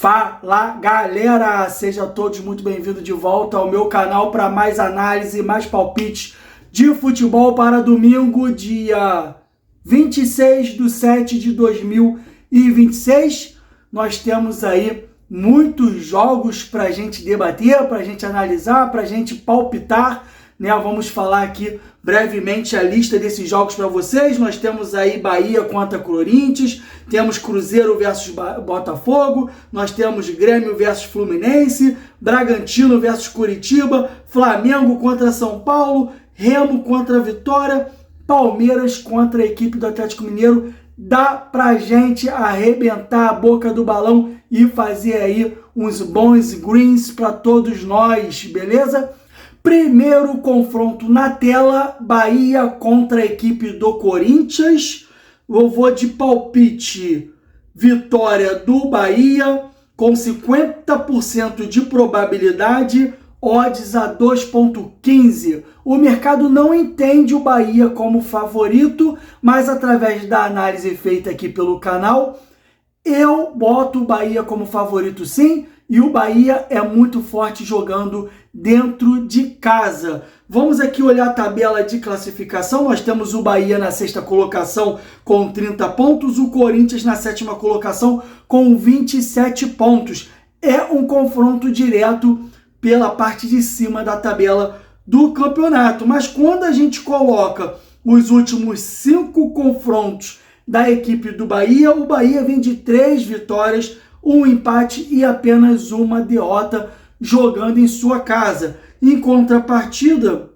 Fala galera, sejam todos muito bem-vindos de volta ao meu canal para mais análise e mais palpites de futebol para domingo, dia 26/7/2026. Nós temos aí muitos jogos para a gente debater, para a gente analisar, para a gente palpitar, né? Vamos falar aqui brevemente a lista desses jogos para vocês. Nós temos aí Bahia contra Corinthians, temos Cruzeiro versus Botafogo, nós temos Grêmio versus Fluminense, Bragantino versus Curitiba, Flamengo contra São Paulo, Remo contra Vitória, Palmeiras contra a equipe do Atlético Mineiro. Dá pra gente arrebentar a boca do balão e fazer aí uns bons greens para todos nós, beleza? Primeiro confronto na tela, Bahia contra a equipe do Corinthians. Eu vou de palpite, vitória do Bahia, com 50% de probabilidade, odds a 2,15. O mercado não entende o Bahia como favorito, mas através da análise feita aqui pelo canal, eu boto o Bahia como favorito sim, e o Bahia é muito forte jogando dentro de casa. Vamos aqui olhar a tabela de classificação. Nós temos o Bahia na sexta colocação com 30 pontos, o Corinthians na sétima colocação com 27 pontos. É um confronto direto pela parte de cima da tabela do campeonato. Mas quando a gente coloca os últimos 5 confrontos da equipe do Bahia, o Bahia vem de 3 vitórias, um empate e apenas uma derrota jogando em sua casa. Em contrapartida,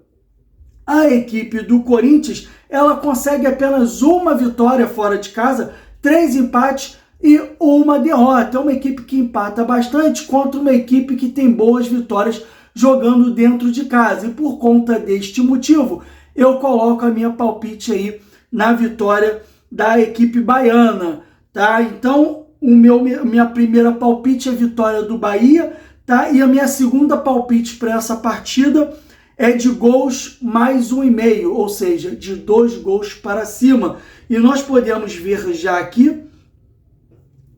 a equipe do Corinthians, ela consegue apenas uma vitória fora de casa, 3 empates e uma derrota. É uma equipe que empata bastante contra uma equipe que tem boas vitórias jogando dentro de casa. E por conta deste motivo, eu coloco a minha palpite aí na vitória da equipe baiana, tá? Então, minha primeira palpite é a vitória do Bahia, tá? E a minha segunda palpite para essa partida é de gols mais 1,5, ou seja, de 2 gols para cima. E nós podemos ver já aqui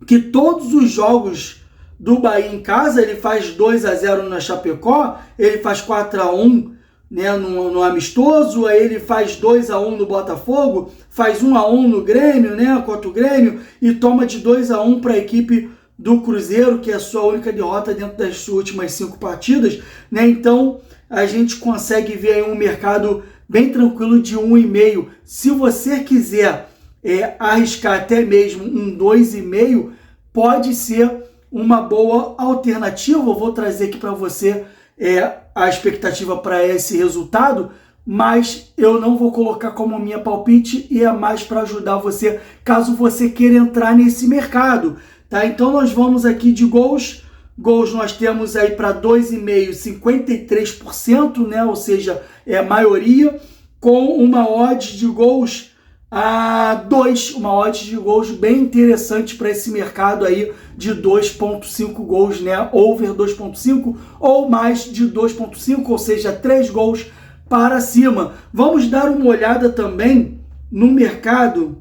que todos os jogos do Bahia em casa, ele faz 2-0 na Chapecó, ele faz 4-1, né, no amistoso, aí ele faz 2-1 no Botafogo, faz 1-1 no Grêmio, né, contra o Grêmio, e toma de 2-1 para a equipe do Cruzeiro, que é a sua única derrota dentro das suas últimas 5 partidas, né? Então a gente consegue ver aí um mercado bem tranquilo de 1,5. Se você quiser arriscar até mesmo um 2,5, pode ser uma boa alternativa. Eu vou trazer aqui para você a expectativa para esse resultado, mas eu não vou colocar como minha palpite e é mais para ajudar você, caso você queira entrar nesse mercado, tá? Então nós vamos aqui de gols. Gols nós temos aí para 2,5, 53%, né? Ou seja, é a maioria, com uma odd de gols a 2, uma odd de gols bem interessante para esse mercado aí de 2,5 gols, né? Over 2,5 ou mais de 2,5, ou seja, 3 gols para cima. Vamos dar uma olhada também no mercado.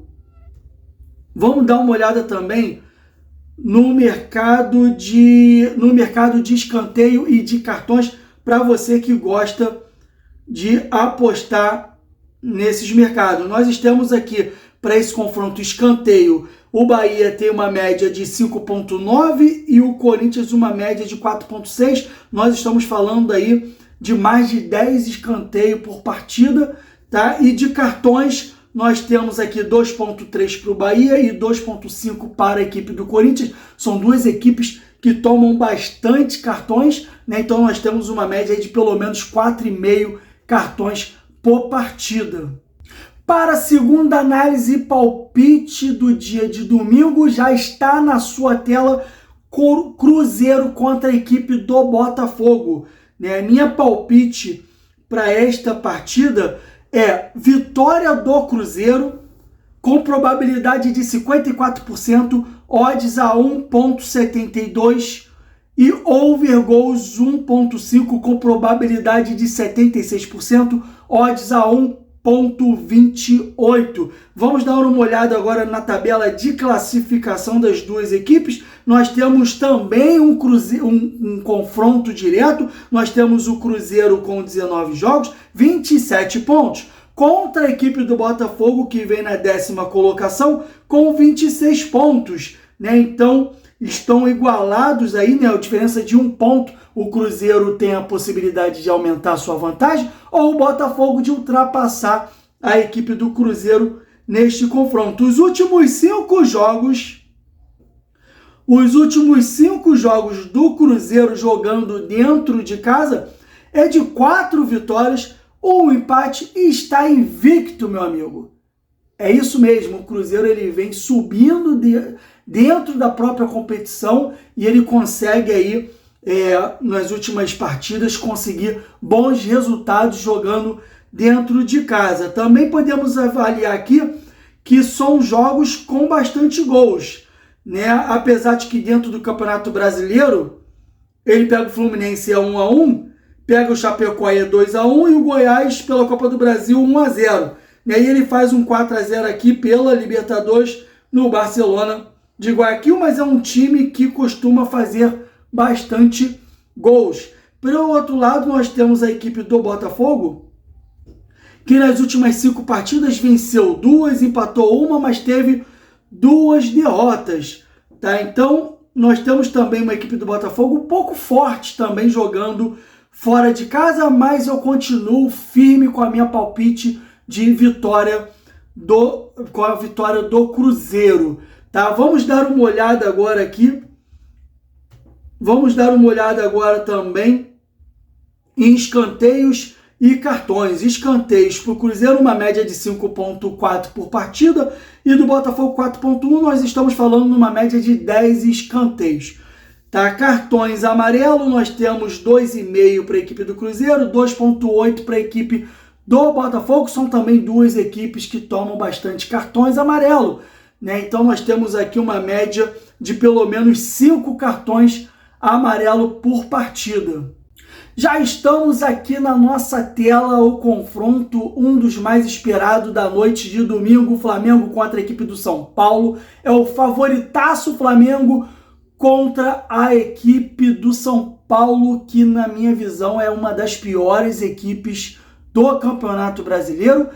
Vamos dar uma olhada também no mercado de escanteio e de cartões para você que gosta de apostar nesses mercados. Nós estamos aqui para esse confronto escanteio. O Bahia tem uma média de 5,9 e o Corinthians uma média de 4,6. Nós estamos falando aí de mais de 10 escanteios por partida, tá? E de cartões, nós temos aqui 2,3 para o Bahia e 2,5 para a equipe do Corinthians. São duas equipes que tomam bastante cartões, né? Então nós temos uma média de pelo menos 4,5 cartões por partida. Para a segunda análise e palpite do dia de domingo, já está na sua tela Cruzeiro contra a equipe do Botafogo, né? Minha palpite para esta partida é vitória do Cruzeiro com probabilidade de 54%, odds a 1,72 e over gols 1,5 com probabilidade de 76%, odds a 1,28. Vamos dar uma olhada agora na tabela de classificação das duas equipes Nós temos também um confronto direto, nós temos o Cruzeiro com 19 jogos, 27 pontos, contra a equipe do Botafogo, que vem na 10ª colocação, com 26 pontos, né? Então, estão igualados aí, né? A diferença de 1 ponto, o Cruzeiro tem a possibilidade de aumentar a sua vantagem, ou o Botafogo de ultrapassar a equipe do Cruzeiro neste confronto. Os últimos 5 jogos do Cruzeiro jogando dentro de casa é de 4 vitórias, 1 empate e está invicto, meu amigo. É isso mesmo, o Cruzeiro ele vem subindo dentro da própria competição e ele consegue aí, nas últimas partidas, conseguir bons resultados jogando dentro de casa. Também podemos avaliar aqui que são jogos com bastante gols, né? Apesar de que dentro do Campeonato Brasileiro, ele pega o Fluminense 1-1, pega o Chapecoense 2-1 e o Goiás pela Copa do Brasil 1-0. E aí ele faz um 4-0 aqui pela Libertadores no Barcelona de Guayaquil, mas é um time que costuma fazer bastante gols. Pelo outro lado, nós temos a equipe do Botafogo, que nas últimas 5 partidas venceu 2, empatou 1, mas teve 2 derrotas. Tá? Então, nós temos também uma equipe do Botafogo um pouco forte também jogando fora de casa, mas eu continuo firme com a minha palpite de vitória com a vitória do Cruzeiro. Tá? Vamos dar uma olhada agora aqui. Vamos dar uma olhada agora também em escanteios e cartões. Escanteios para o Cruzeiro, uma média de 5,4 por partida, e do Botafogo 4,1, nós estamos falando numa média de 10 escanteios. Tá? Cartões amarelo, nós temos 2,5 para a equipe do Cruzeiro, 2,8 para a equipe do Botafogo. São também 2 equipes que tomam bastante cartões amarelo, né? Então nós temos aqui uma média de pelo menos 5 cartões amarelo por partida. Já estamos aqui na nossa tela o confronto, um dos mais esperados da noite de domingo, o Flamengo contra a equipe do São Paulo. É o favoritaço Flamengo contra a equipe do São Paulo, que na minha visão é uma das piores equipes do Campeonato Brasileiro.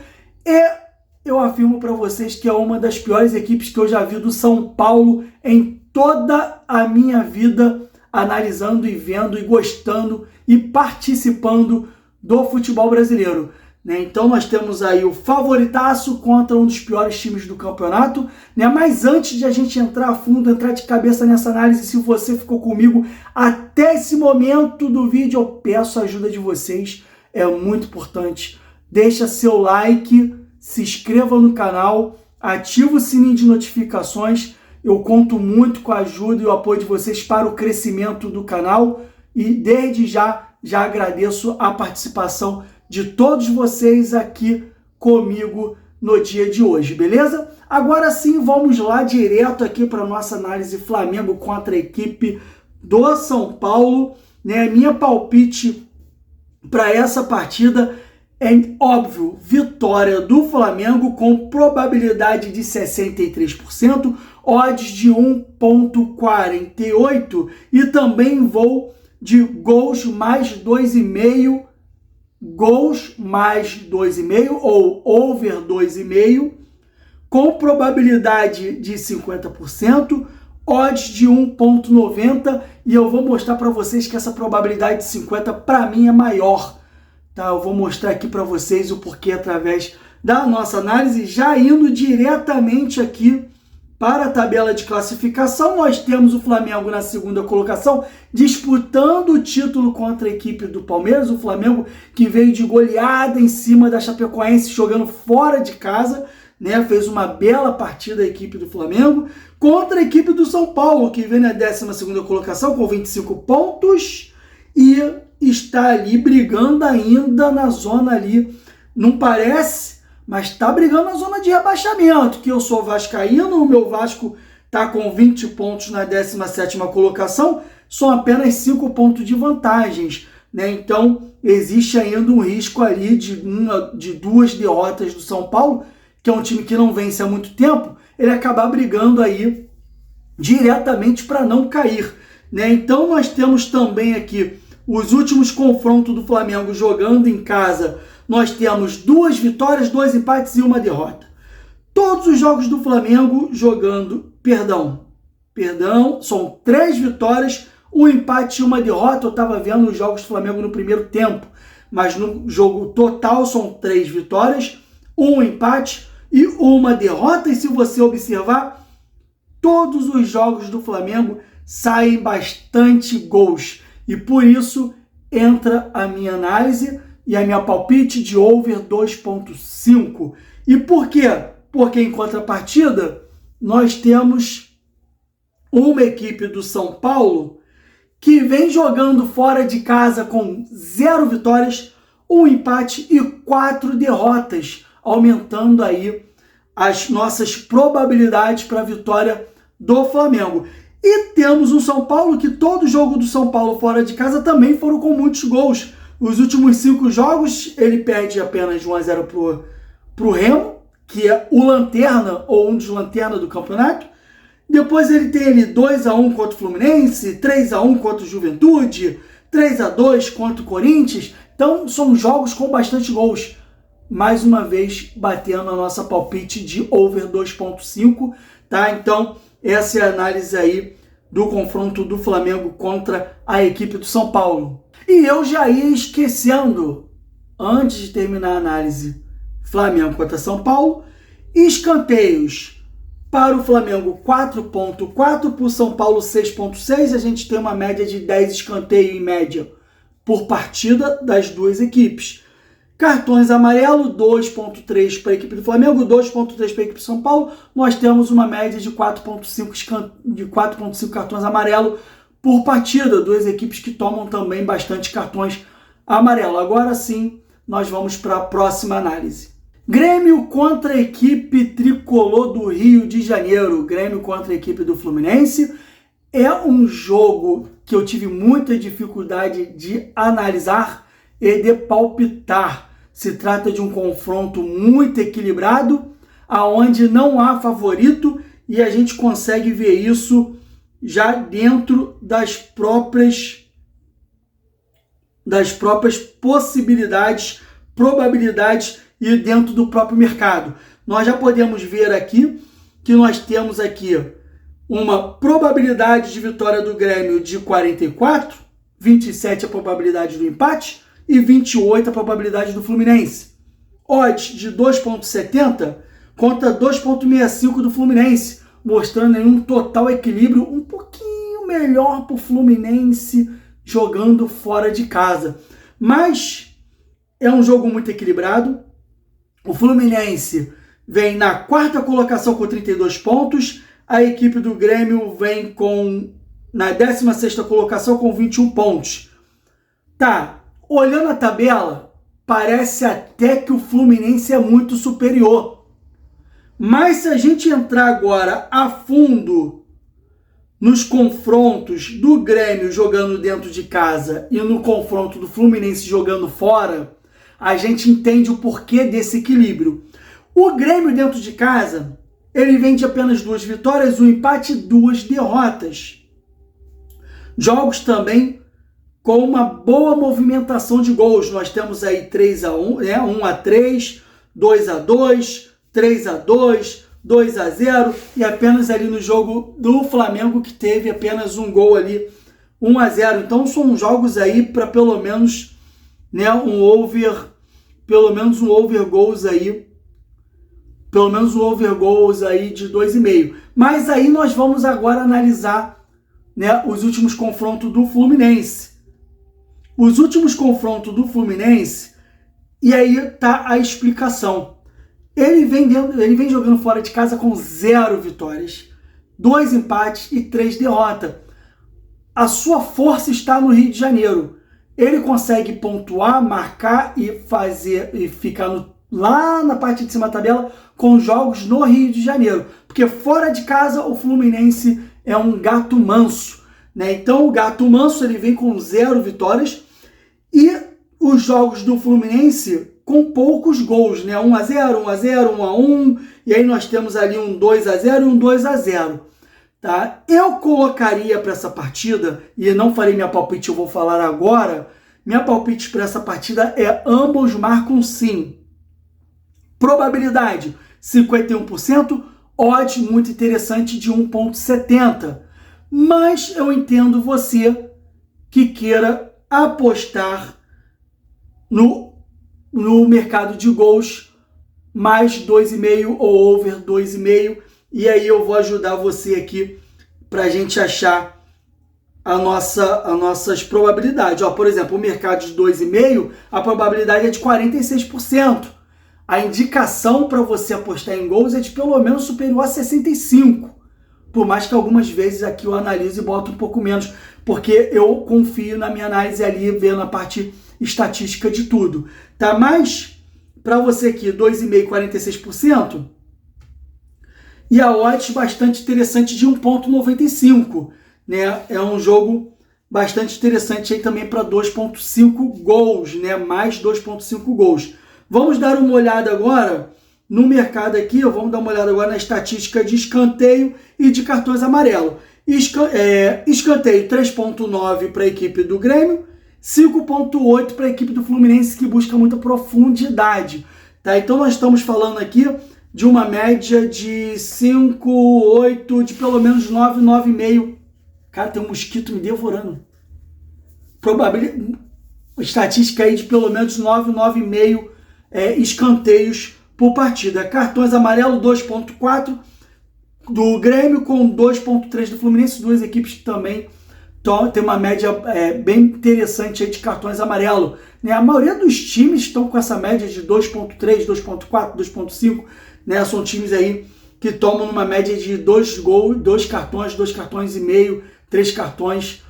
E eu afirmo para vocês que é uma das piores equipes que eu já vi do São Paulo em toda a minha vida, analisando e vendo e gostando e participando do futebol brasileiro, né? Então nós temos aí o favoritaço contra um dos piores times do campeonato, né? Mas antes de a gente entrar a fundo, entrar de cabeça nessa análise, se você ficou comigo até esse momento do vídeo, eu peço a ajuda de vocês, é muito importante. Deixa seu like, se inscreva no canal, ativa o sininho de notificações. Eu conto muito com a ajuda e o apoio de vocês para o crescimento do canal e desde já agradeço a participação de todos vocês aqui comigo no dia de hoje, beleza? Agora sim, vamos lá direto aqui para a nossa análise Flamengo contra a equipe do São Paulo, né? Minha palpite para essa partida é óbvio, vitória do Flamengo com probabilidade de 63%, odds de 1,48 e também vou de gols mais 2,5, gols mais 2,5 ou over 2,5 com probabilidade de 50%, odds de 1,90 e eu vou mostrar para vocês que essa probabilidade de 50 para mim é maior. Tá, eu vou mostrar aqui para vocês o porquê através da nossa análise. Já indo diretamente aqui para a tabela de classificação, nós temos o Flamengo na 2ª colocação, disputando o título contra a equipe do Palmeiras. O Flamengo que veio de goleada em cima da Chapecoense, jogando fora de casa, né? Fez uma bela partida a equipe do Flamengo contra a equipe do São Paulo, que vem na 12ª colocação com 25 pontos e está ali brigando ainda na zona ali, não parece, mas está brigando na zona de rebaixamento, que eu sou vascaíno, o meu Vasco está com 20 pontos na 17ª colocação, são apenas 5 pontos de vantagens, né? Então existe ainda um risco ali de 2 derrotas do São Paulo, que é um time que não vence há muito tempo, ele acabar brigando aí diretamente para não cair, né? Então nós temos também aqui os últimos confrontos do Flamengo jogando em casa. Nós temos 2 vitórias, 2 empates e 1 derrota. Todos os jogos do Flamengo jogando, são 3 vitórias, 1 empate e 1 derrota. Eu estava vendo os jogos do Flamengo no primeiro tempo, mas no jogo total são 3 vitórias, 1 empate e 1 derrota. E se você observar, todos os jogos do Flamengo saem bastante gols. E por isso entra a minha análise e a minha palpite de over 2.5. E por quê? Porque em contrapartida, nós temos uma equipe do São Paulo que vem jogando fora de casa com 0 vitórias, 1 empate e 4 derrotas, aumentando aí as nossas probabilidades para a vitória do Flamengo. E temos o São Paulo que todo jogo do São Paulo fora de casa também foram com muitos gols. Os últimos 5 jogos ele perde apenas de 1-0 pro Remo, que é o lanterna ou um dos lanternas do campeonato. Depois ele tem ali 2-1 contra o Fluminense, 3-1 contra o Juventude, 3-2 contra o Corinthians. Então são jogos com bastante gols. Mais uma vez batendo a nossa palpite de over 2.5, tá? Então essa é a análise aí do confronto do Flamengo contra a equipe do São Paulo. E eu já ia esquecendo, antes de terminar a análise, Flamengo contra São Paulo, escanteios para o Flamengo 4.4, para o São Paulo 6.6, a gente tem uma média de 10 escanteios em média por partida das duas equipes. Cartões amarelo, 2.3 para a equipe do Flamengo, 2.3 para a equipe do São Paulo. Nós temos uma média de 4.5 cartões amarelo por partida. Duas equipes que tomam também bastante cartões amarelo. Agora sim, nós vamos para a próxima análise. Grêmio contra a equipe tricolor do Rio de Janeiro. Grêmio contra a equipe do Fluminense. É um jogo que eu tive muita dificuldade de analisar e de palpitar. Se trata de um confronto muito equilibrado, aonde não há favorito e a gente consegue ver isso já dentro das próprias possibilidades, probabilidades e dentro do próprio mercado. Nós já podemos ver aqui que nós temos aqui uma probabilidade de vitória do Grêmio de 44, 27 a probabilidade do empate, e 28 a probabilidade do Fluminense. Odds de 2.70 contra 2.65 do Fluminense, mostrando aí um total equilíbrio um pouquinho melhor para o Fluminense jogando fora de casa. Mas é um jogo muito equilibrado. O Fluminense vem na 4ª colocação com 32 pontos, a equipe do Grêmio vem na 16ª colocação com 21 pontos. Tá. Olhando a tabela, parece até que o Fluminense é muito superior. Mas se a gente entrar agora a fundo nos confrontos do Grêmio jogando dentro de casa e no confronto do Fluminense jogando fora, a gente entende o porquê desse equilíbrio. O Grêmio dentro de casa, ele vem de apenas 2 vitórias, 1 empate e 2 derrotas. Jogos também com uma boa movimentação de gols. Nós temos aí 3-1, 1-3, 2-2, 3-2, 2-0 e apenas ali no jogo do Flamengo que teve apenas um gol ali, 1-0. Então são jogos aí para pelo menos, um over gols aí, de 2,5. Mas aí nós vamos agora analisar, os últimos confrontos do Fluminense. Os últimos confrontos do Fluminense, e aí está a explicação. Ele vem jogando fora de casa com 0 vitórias, 2 empates e 3 derrotas. A sua força está no Rio de Janeiro. Ele consegue pontuar, marcar e ficar lá na parte de cima da tabela com jogos no Rio de Janeiro. Porque fora de casa o Fluminense é um gato manso. Então o gato manso ele vem com 0 vitórias e os jogos do Fluminense com poucos gols, 1-0, 1-0, 1-1, e aí nós temos ali um 2-0 e um 2-0. tá? Eu colocaria para essa partida, e não farei minha palpite, eu vou falar agora. Minha palpite para essa partida é ambos marcam sim. Probabilidade 51%, odds muito interessante de 1,70. Mas eu entendo você que queira apostar no mercado de gols, mais 2,5 ou over 2,5. E aí eu vou ajudar você aqui para a gente achar as nossas probabilidades. Ó, por exemplo, o mercado de 2,5, a probabilidade é de 46%. A indicação para você apostar em gols é de pelo menos superior a 65%. Por mais que algumas vezes aqui eu analiso e boto um pouco menos, porque eu confio na minha análise ali, vendo a parte estatística de tudo. Tá? Mas, para você aqui, 2,5%, 46%. E a odds bastante interessante de 1,95, né? É um jogo bastante interessante aí também para 2,5 gols, né? Mais 2,5 gols. Vamos dar uma olhada agora no mercado aqui, vamos dar uma olhada agora na estatística de escanteio e de cartões amarelos. Escanteio 3,9 para a equipe do Grêmio, 5,8 para a equipe do Fluminense, que busca muita profundidade. Tá? Então nós estamos falando aqui de uma média de 5,8, de pelo menos 9, 9,5. Cara, tem um mosquito me devorando. Estatística aí de pelo menos 9, 9,5 escanteios por partida. Cartões amarelos 2,4 do Grêmio com 2,3 do Fluminense. Duas equipes que também tem uma média bem interessante aí de cartões amarelos. Né? A maioria dos times estão com essa média de 2,3, 2,4, 2,5. Né? São times aí que tomam uma média de 2 gols, 2 cartões e meio, 3 cartões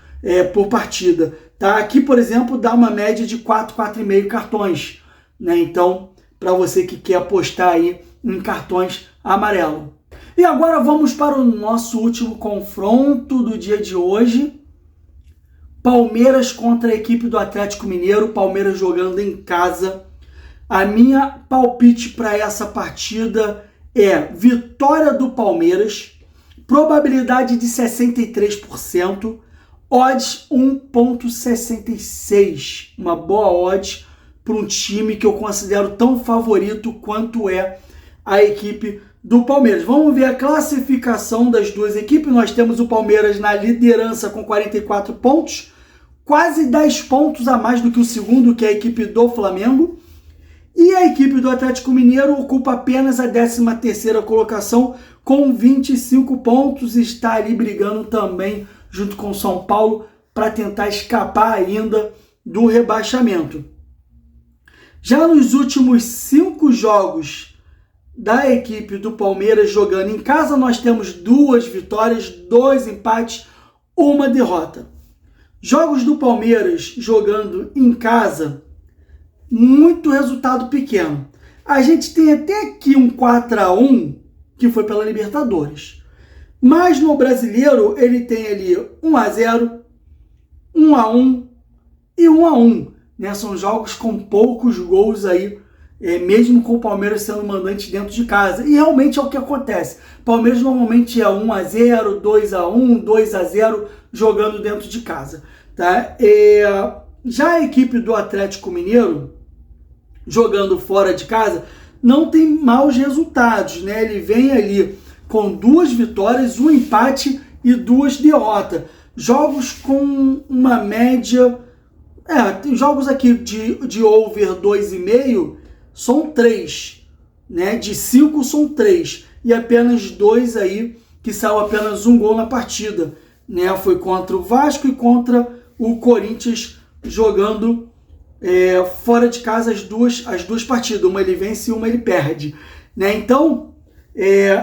por partida. Tá? Aqui, por exemplo, dá uma média de 4, 4,5 cartões. Né? Então, para você que quer apostar aí em cartões amarelos. E agora vamos para o nosso último confronto do dia de hoje. Palmeiras contra a equipe do Atlético Mineiro. Palmeiras jogando em casa. A minha palpite para essa partida é vitória do Palmeiras. Probabilidade de 63%. Odds 1,66. Uma boa odds para um time que eu considero tão favorito quanto é a equipe do Palmeiras. Vamos ver a classificação das duas equipes. Nós temos o Palmeiras na liderança com 44 pontos, quase 10 pontos a mais do que o segundo, que é a equipe do Flamengo. E a equipe do Atlético Mineiro ocupa apenas a 13ª colocação com 25 pontos e está ali brigando também junto com o São Paulo para tentar escapar ainda do rebaixamento. Já nos últimos 5 jogos da equipe do Palmeiras jogando em casa, nós temos 2 vitórias, 2 empates, 1 derrota. Jogos do Palmeiras jogando em casa, muito resultado pequeno. A gente tem até aqui um 4-1, que foi pela Libertadores. Mas no Brasileiro, ele tem ali 1-0, 1-1 e 1-1. Né? São jogos com poucos gols aí, mesmo com o Palmeiras sendo mandante dentro de casa. E realmente é o que acontece. Palmeiras normalmente é 1-0, 2-1, 2-0 jogando dentro de casa. Tá? Já a equipe do Atlético Mineiro, jogando fora de casa, não tem maus resultados. Né? Ele vem ali com 2 vitórias, 1 empate e 2 derrotas. Jogos com uma média... tem jogos aqui de over 2,5 são 3, né? De 5 são 3 e apenas 2 aí que saiu apenas 1 gol na partida, né? Foi contra o Vasco e contra o Corinthians jogando fora de casa as duas partidas, uma ele vence e uma ele perde, né? Então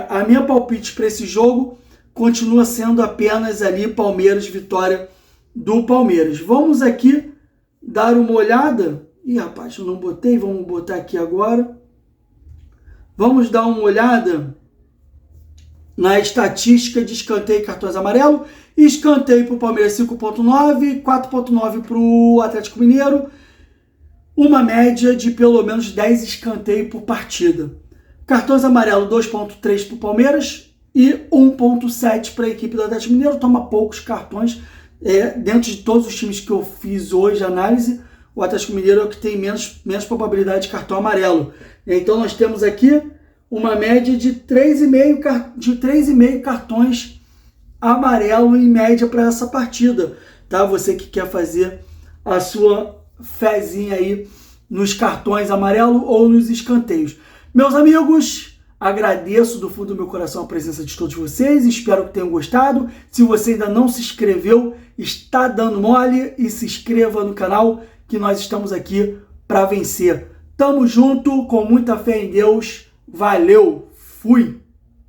a minha palpite para esse jogo continua sendo apenas ali Palmeiras, vitória do Palmeiras. Vamos aqui dar uma olhada. Ih, rapaz, eu não botei, vamos botar aqui agora. Vamos dar uma olhada na estatística de escanteio e cartões amarelos. Escanteio para o Palmeiras 5,9, 4,9 para o Atlético Mineiro. Uma média de pelo menos 10 escanteios por partida. Cartões amarelos 2,3 para o Palmeiras e 1.7 para a equipe do Atlético Mineiro. Toma poucos cartões. Dentro de todos os times que eu fiz hoje análise, o Atlético Mineiro é o que tem menos probabilidade de cartão amarelo. Então nós temos aqui uma média de 3,5 cartões amarelo em média para essa partida, tá? Você que quer fazer a sua fezinha aí nos cartões amarelo ou nos escanteios. Meus amigos, agradeço do fundo do meu coração a presença de todos vocês, espero que tenham gostado. Se você ainda não se inscreveu, está dando mole, e se inscreva no canal que nós estamos aqui para vencer. Tamo junto, com muita fé em Deus. Valeu, fui!